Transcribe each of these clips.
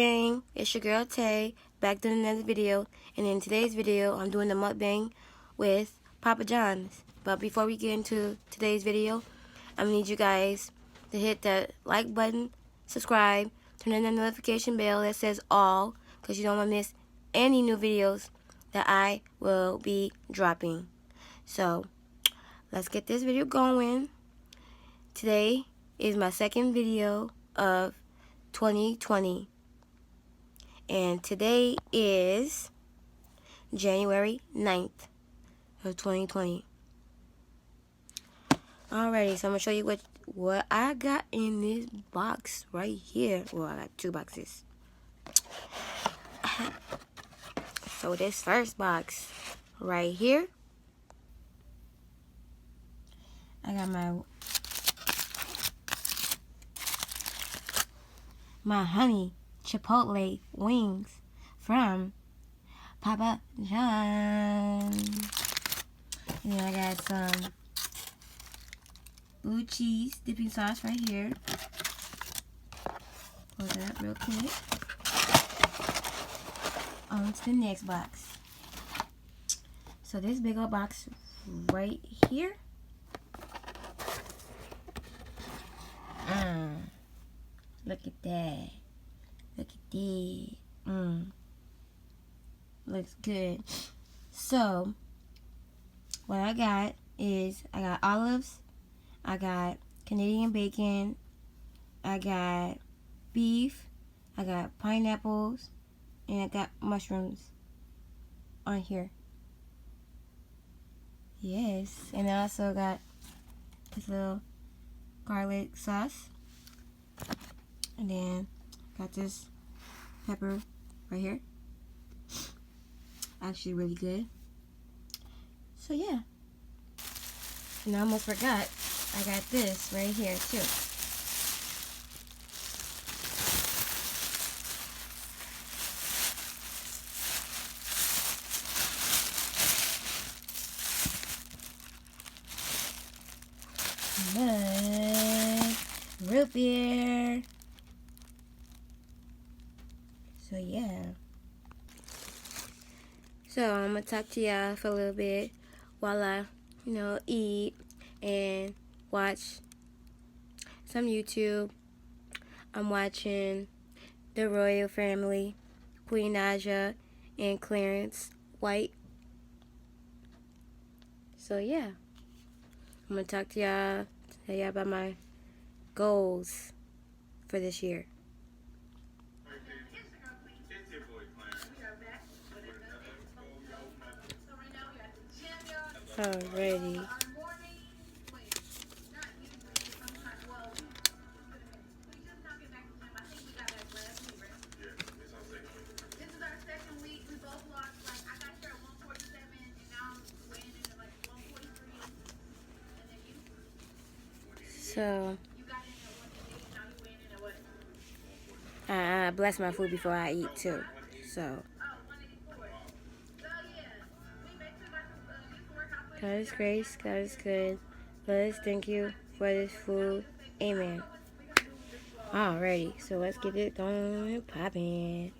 gang? It's your girl Tay, back doing another video. And in today's video, I'm doing the mukbang with Papa John's. But before we get into today's video, I'm gonna need you guys to hit that like button, subscribe, turn on the notification bell that says all, because you don't want to miss any new videos that I will be dropping. So, let's get this video going. Today is my second video of 2020. And today is January 9th of 2020. Alrighty, so I'm going to show you what I got in this box right here. Well, I got two boxes. So this first box right here, I got my honey chipotle wings from Papa John's. And then I got some blue cheese dipping sauce right here. Pull that up real quick. On to the next box. So this big old box right here. Look at that. Look at that. Looks good. So, what I got is, I got olives, I got Canadian bacon, I got beef, I got pineapples, and I got mushrooms on here. Yes. And I also got this little garlic sauce. And then got this pepper right here. Actually really good. So yeah. And I almost forgot, I got this right here too. Look, root beer. So yeah. So I'm gonna talk to y'all for a little bit while I, eat and watch some YouTube. I'm watching the Royal Family, Queen Naja and Clarence White. So yeah. I'm gonna talk to y'all, tell y'all about my goals for this year. Alrighty. So, I bless my food before I eat too. So, God is grace, God is good. Let us thank you for this food. Amen. Alrighty, so let's get it going and popping.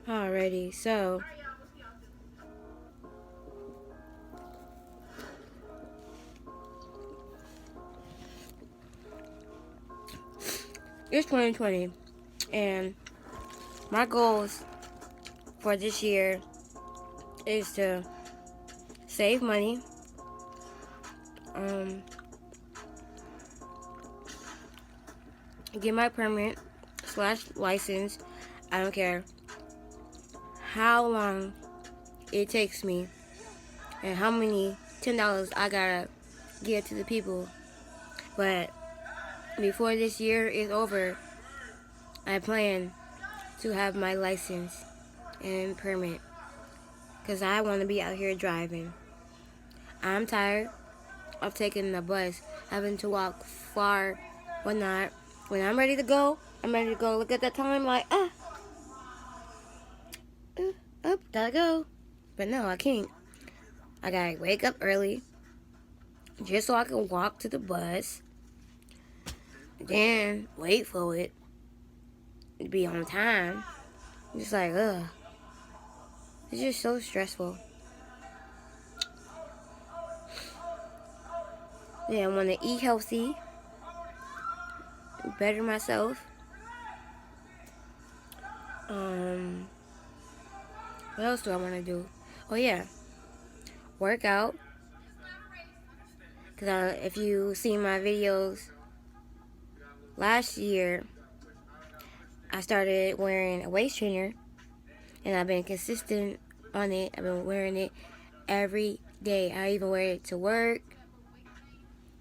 Alrighty, so it's 2020, and my goals for this year is to save money, get my permit / license. I don't care how long it takes me and how many $10 I gotta give to the people, but before this year is over, I plan to have my license and permit, because I want to be out here driving. I'm tired of taking the bus, having to walk far, whatnot. When I'm ready to go, I'm ready to go. Look at that time, like, gotta go. But no, I can't. I gotta wake up early just so I can walk to the bus. Then wait for it to be on time. Just like, ugh. It's just so stressful. Yeah, I want to eat healthy, better myself. What else do I want to do? Oh yeah, work out. Cause if you see my videos last year, I started wearing a waist trainer, and I've been consistent on it. I've been wearing it every day. I even wear it to work.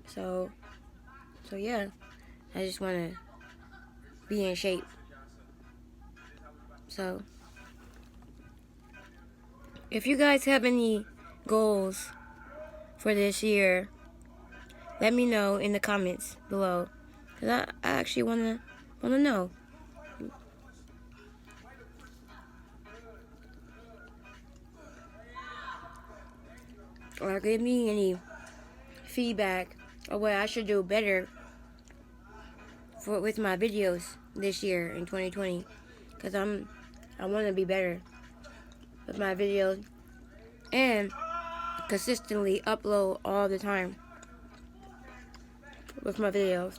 So yeah, I just want to be in shape. So, if you guys have any goals for this year, let me know in the comments below. Cause I actually wanna know. Or give me any feedback or what I should do better with my videos this year in 2020. Cause I want to be better with my videos and consistently upload all the time with my videos.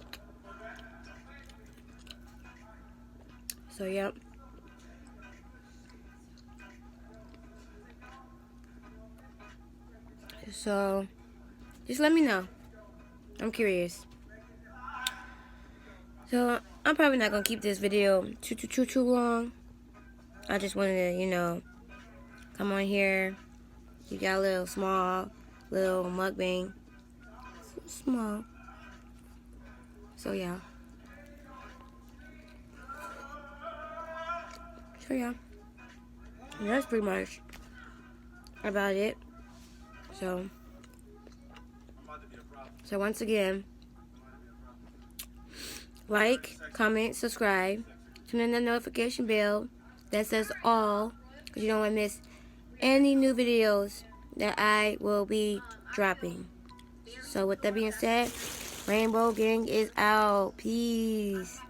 So yep. So just let me know. I'm curious. So I'm probably not gonna keep this video too long. I just wanted to, come on here. You got a little mukbang. Small. So yeah. And that's pretty much about it. So once again, like, comment, subscribe, turn on the notification bell that says all, because you don't want to miss any new videos that I will be dropping. So with that being said, Rainbow Gang is out. Peace.